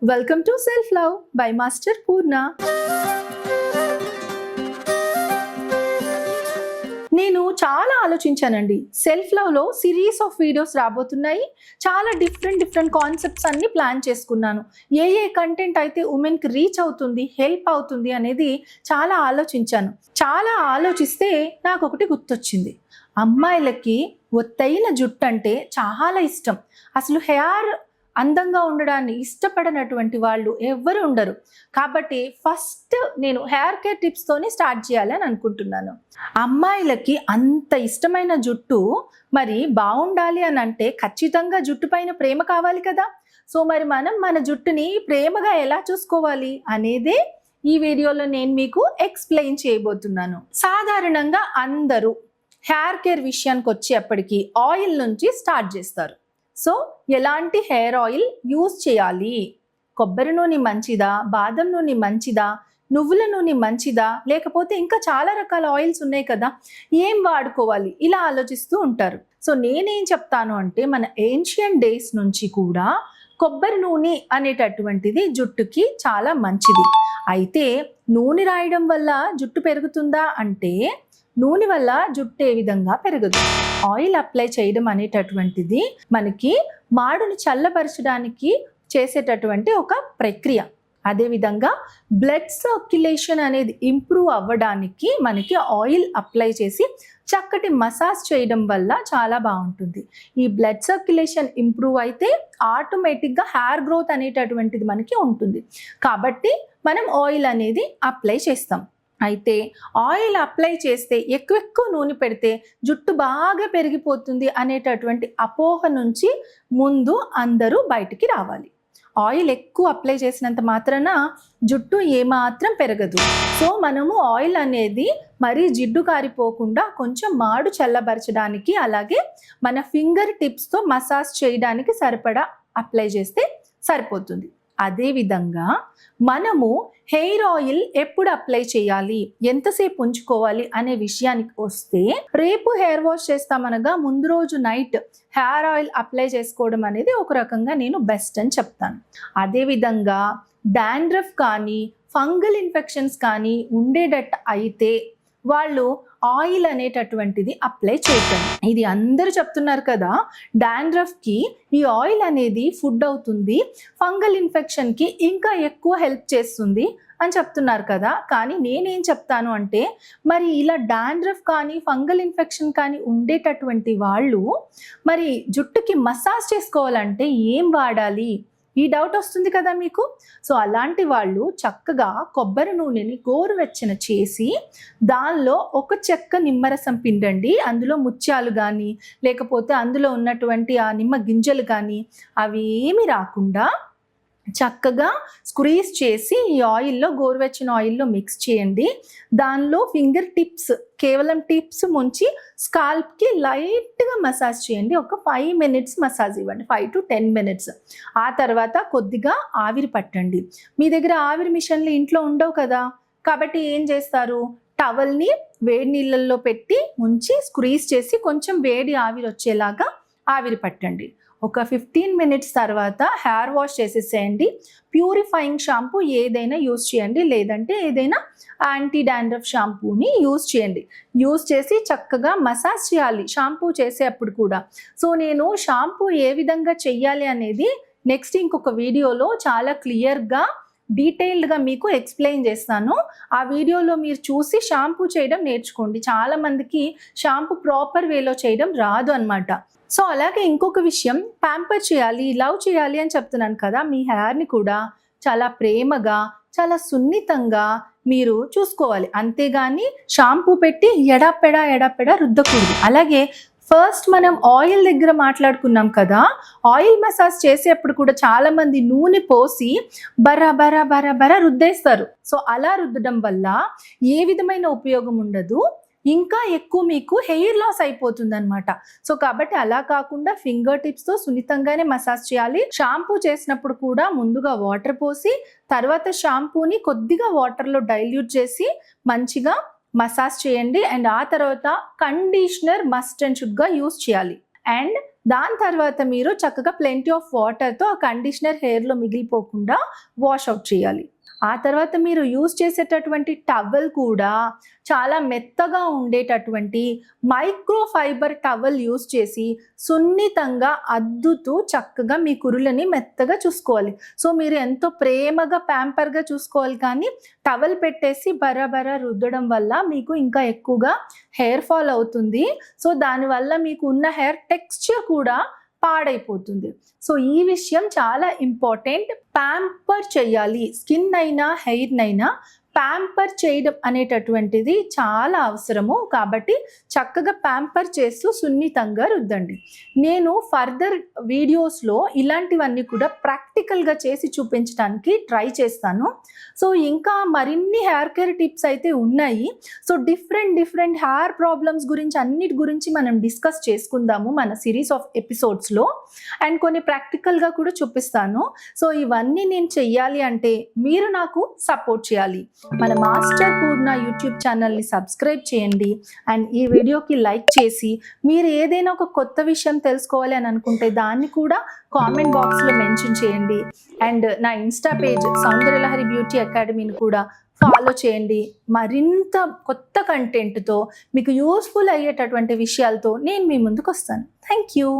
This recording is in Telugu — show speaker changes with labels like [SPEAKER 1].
[SPEAKER 1] Welcome to Self Love by Master Purna. నేను చాలా ఆలోచించానండి. సెల్ఫ్ లవ్లో సిరీస్ ఆఫ్ వీడియోస్ రాబోతున్నాయి. చాలా డిఫరెంట్ కాన్సెప్ట్స్ అన్ని ప్లాన్ చేసుకున్నాను. ఏ కంటెంట్ అయితే ఉమెన్కి రీచ్ అవుతుంది, హెల్ప్ అవుతుంది అనేది చాలా ఆలోచించాను. చాలా ఆలోచిస్తే నాకు ఒకటి గుర్తొచ్చింది. అమ్మాయిలకి ఒత్తైన జుట్టు అంటే చాలా ఇష్టం. అసలు హెయిర్ అందంగా ఉండడాన్ని ఇష్టపడనటువంటి వాళ్ళు ఎవ్వరు ఉండరు. కాబట్టి ఫస్ట్ నేను హెయిర్ కేర్ టిప్స్తోనే స్టార్ట్ చేయాలి అని అనుకుంటున్నాను. అమ్మాయిలకి అంత ఇష్టమైన జుట్టు మరి బాగుండాలి అని అంటే ఖచ్చితంగా జుట్టు పైన ప్రేమ కావాలి కదా. సో మరి మనం మన జుట్టుని ప్రేమగా ఎలా చూసుకోవాలి అనేదే ఈ వీడియోలో నేను మీకు ఎక్స్ప్లెయిన్ చేయబోతున్నాను. సాధారణంగా అందరూ హెయిర్ కేర్ విషయానికి వచ్చేప్పటికి ఆయిల్ నుంచి స్టార్ట్ చేస్తారు. సో ఎలాంటి హెయిర్ ఆయిల్ యూజ్ చేయాలి? కొబ్బరి నూనె మంచిదా, బాదం నూనె మంచిదా, నువ్వుల నూనె మంచిదా, లేకపోతే ఇంకా చాలా రకాల ఆయిల్స్ ఉన్నాయి కదా, ఏం వాడుకోవాలి ఇలా ఆలోచిస్తూ ఉంటారు. సో నేనేం చెప్తాను అంటే మన ఏన్షియంట్ డేస్ నుంచి కూడా కొబ్బరి నూనె అనేటటువంటిది జుట్టుకి చాలా మంచిది. అయితే నూనె రాయడం వల్ల జుట్టు పెరుగుతుందా అంటే నూనె వల్ల జుట్టు ఏ విధంగా పెరగదు. ఆయిల్ అప్లై చేయడం అనేటటువంటిది మనకి మాడుని చల్లబరచడానికి చేసేటటువంటి ఒక ప్రక్రియ. అదేవిధంగా బ్లడ్ సర్క్యులేషన్ అనేది ఇంప్రూవ్ అవ్వడానికి మనకి ఆయిల్ అప్లై చేసి చక్కటి మసాజ్ చేయడం వల్ల చాలా బాగుంటుంది. ఈ బ్లడ్ సర్క్యులేషన్ ఇంప్రూవ్ అయితే ఆటోమేటిక్గా హెయిర్ గ్రోత్ అనేటటువంటిది మనకి ఉంటుంది. కాబట్టి మనం ఆయిల్ అనేది అప్లై చేస్తాం. అయితే ఆయిల్ అప్లై చేస్తే ఎక్కువ నూనె పెడితే జుట్టు బాగా పెరిగిపోతుంది అనేటటువంటి అపోహ నుంచి ముందు అందరూ బయటికి రావాలి. ఆయిల్ ఎక్కువ అప్లై చేసినంత మాత్రాన జుట్టు ఏమాత్రం పెరగదు. సో మనము ఆయిల్ అనేది మరీ జిడ్డు కారిపోకుండా కొంచెం మాడు చల్లబరచడానికి, అలాగే మన ఫింగర్ టిప్స్తో మసాజ్ చేయడానికి సరిపడా అప్లై చేస్తే సరిపోతుంది. అదేవిధంగా మనము హెయిర్ ఆయిల్ ఎప్పుడు అప్లై చేయాలి, ఎంతసేపు ఉంచుకోవాలి అనే విషయానికి వస్తే, రేపు హెయిర్ వాష్ చేస్తామనగా ముందు రోజు నైట్ హెయిర్ ఆయిల్ అప్లై చేసుకోవడం అనేది ఒక రకంగా నేను బెస్ట్ అని చెప్తాను. అదేవిధంగా డాండ్రఫ్ కానీ ఫంగల్ ఇన్ఫెక్షన్స్ కానీ ఉండేటట్టు అయితే వాళ్ళు ఆయిల్ అనేటటువంటిది అప్లై చేయకండి. ఇది అందరూ చెప్తున్నారు కదా, డాండ్రఫ్కి ఈ ఆయిల్ అనేది ఫుడ్ అవుతుంది, ఫంగల్ ఇన్ఫెక్షన్కి ఇంకా ఎక్కువ హెల్ప్ చేస్తుంది అని చెప్తున్నారు కదా. కానీ నేనేం చెప్తాను అంటే, మరి ఇలా డాండ్రఫ్ కానీ ఫంగల్ ఇన్ఫెక్షన్ కానీ ఉండేటటువంటి వాళ్ళు మరి జుట్టుకి మసాజ్ చేసుకోవాలంటే ఏం వాడాలి, ఈ డౌట్ వస్తుంది కదా మీకు. సో అలాంటి వాళ్ళు చక్కగా కొబ్బరి నూనెని గోరువెచ్చన చేసి దానిలో ఒక చెక్క నిమ్మరసం పిండండి. అందులో ముత్యాలు కానీ లేకపోతే అందులో ఉన్నటువంటి ఆ నిమ్మ గింజలు కానీ అవి ఏమి రాకుండా చక్కగా స్క్వీజ్ చేసి ఈ ఆయిల్లో, గోరువెచ్చని ఆయిల్లో మిక్స్ చేయండి. దానిలో ఫింగర్ టిప్స్, కేవలం టిప్స్ ముంచి స్కాల్ప్కి లైట్గా మసాజ్ చేయండి. ఒక 5 minutes మసాజ్ ఇవ్వండి, 5 to 10 minutes. ఆ తర్వాత కొద్దిగా ఆవిరి పట్టండి. మీ దగ్గర ఆవిరి మిషన్లు ఇంట్లో ఉండవు కదా, కాబట్టి ఏం చేస్తారు, టవల్ని వేడి నీళ్ళల్లో పెట్టి ముంచి స్క్వీజ్ చేసి కొంచెం వేడి ఆవిరి వచ్చేలాగా ఆవిరి పట్టండి. ఒక 15 minutes తర్వాత హెయిర్ వాష్ చేసేసేయండి. ప్యూరిఫైయింగ్ షాంపూ ఏదైనా యూజ్ చేయండి, లేదంటే ఏదైనా యాంటీ డాండ్రఫ్ షాంపూని యూజ్ చేయండి. యూజ్ చేసి చక్కగా మసాజ్ చేయాలి షాంపూ చేసేటప్పుడు కూడా. సో నేను షాంపూ ఏ విధంగా చెయ్యాలి అనేది నెక్స్ట్ ఇంకొక వీడియోలో చాలా క్లియర్గా డీటెయిల్డ్గా మీకు ఎక్స్ప్లెయిన్ చేస్తాను. ఆ వీడియోలో మీరు చూసి షాంపూ చేయడం నేర్చుకోండి. చాలామందికి షాంపూ ప్రాపర్ వేలో చేయడం రాదు అనమాట. సో అలాగే ఇంకొక విషయం, ప్యాంపర్ చేయాలి, లవ్ చేయాలి అని చెప్తున్నాను కదా, మీ హెయిర్ని కూడా చాలా ప్రేమగా, చాలా సున్నితంగా మీరు చూసుకోవాలి. అంతేగాని షాంపూ పెట్టి ఎడాపెడా రుద్దకూడదు. అలాగే ఫస్ట్ మనం ఆయిల్ దగ్గర మాట్లాడుకున్నాం కదా, ఆయిల్ మసాజ్ చేసేప్పుడు కూడా చాలా మంది నూనె పోసి బరా రుద్దేస్తారు. సో అలా రుద్దడం వల్ల ఏ విధమైన ఉపయోగం ఉండదు, ఇంకా ఎక్కువ మీకు హెయిర్ లాస్ అయిపోతుంది అనమాట. సో కాబట్టి అలా కాకుండా ఫింగర్ టిప్స్తో సున్నితంగానే మసాజ్ చేయాలి. షాంపూ చేసినప్పుడు కూడా ముందుగా వాటర్ పోసి తర్వాత షాంపూని కొద్దిగా వాటర్లో డైల్యూట్ చేసి మంచిగా మసాజ్ చేయండి. అండ్ ఆ తర్వాత కండిషనర్ మస్ట్ అండ్ షుడ్గా యూజ్ చేయాలి. అండ్ దాని తర్వాత మీరు చక్కగా ప్లెంటీ ఆఫ్ వాటర్తో ఆ కండిషనర్ హెయిర్లో మిగిలిపోకుండా వాష్ అవుట్ చేయాలి. ఆ తర్వాత మీరు యూజ్ చేసేటటువంటి టవల్ కూడా చాలా మెత్తగా ఉండేటటువంటి మైక్రో ఫైబర్ టవల్ యూజ్ చేసి సున్నితంగా అద్దుతూ చక్కగా మీ కురులని మెత్తగా చూసుకోవాలి. సో మీరు ఎంతో ప్రేమగా ప్యాంపర్గా చూసుకోవాలి, కానీ టవల్ పెట్టేసి బరాబరా రుద్దడం వల్ల మీకు ఇంకా ఎక్కువగా హెయిర్ ఫాల్ అవుతుంది. సో దానివల్ల మీకు ఉన్న హెయిర్ టెక్స్చర్ కూడా పాడైపోతుంది. సో ఈ విషయం చాలా ఇంపార్టెంట్. ప్యాంపర్ చేయాలి, స్కిన్ అయినా హెయిర్నైనా ప్యాంపర్ చేయడం అనేటటువంటిది చాలా అవసరము. కాబట్టి చక్కగా ప్యాంపర్ చేస్తూ సున్నితంగా రుద్దండి. నేను ఫర్దర్ వీడియోస్లో ఇలాంటివన్నీ కూడా ప్రాక్టికల్గా చేసి చూపించడానికి ట్రై చేస్తాను. సో ఇంకా మరిన్ని హెయిర్ కేర్ టిప్స్ అయితే ఉన్నాయి. సో డిఫరెంట్ హెయిర్ ప్రాబ్లమ్స్ గురించి అన్నిటి గురించి మనం డిస్కస్ చేసుకుందాము మన సిరీస్ ఆఫ్ ఎపిసోడ్స్లో. అండ్ కొన్ని ప్రాక్టికల్గా కూడా చూపిస్తాను. సో ఇవన్నీ నేను చెయ్యాలి అంటే మీరు నాకు సపోర్ట్ చేయాలి. మన మాస్టర్ పూర్ణ యూట్యూబ్ ఛానల్ని సబ్స్క్రైబ్ చేయండి. అండ్ ఈ వీడియోకి లైక్ చేసి మీరు ఏదైనా ఒక కొత్త విషయం తెలుసుకోవాలి అని అనుకుంటే దాన్ని కూడా కామెంట్ బాక్స్లో మెన్షన్ చేయండి. అండ్ నా ఇన్స్టా పేజ్ సౌందర్యలహరి బ్యూటీ అకాడమీని కూడా ఫాలో చేయండి. మరింత కొత్త కంటెంట్తో మీకు యూస్ఫుల్ అయ్యేటటువంటి విషయాలతో నేను మీ ముందుకు వస్తాను. Thank you.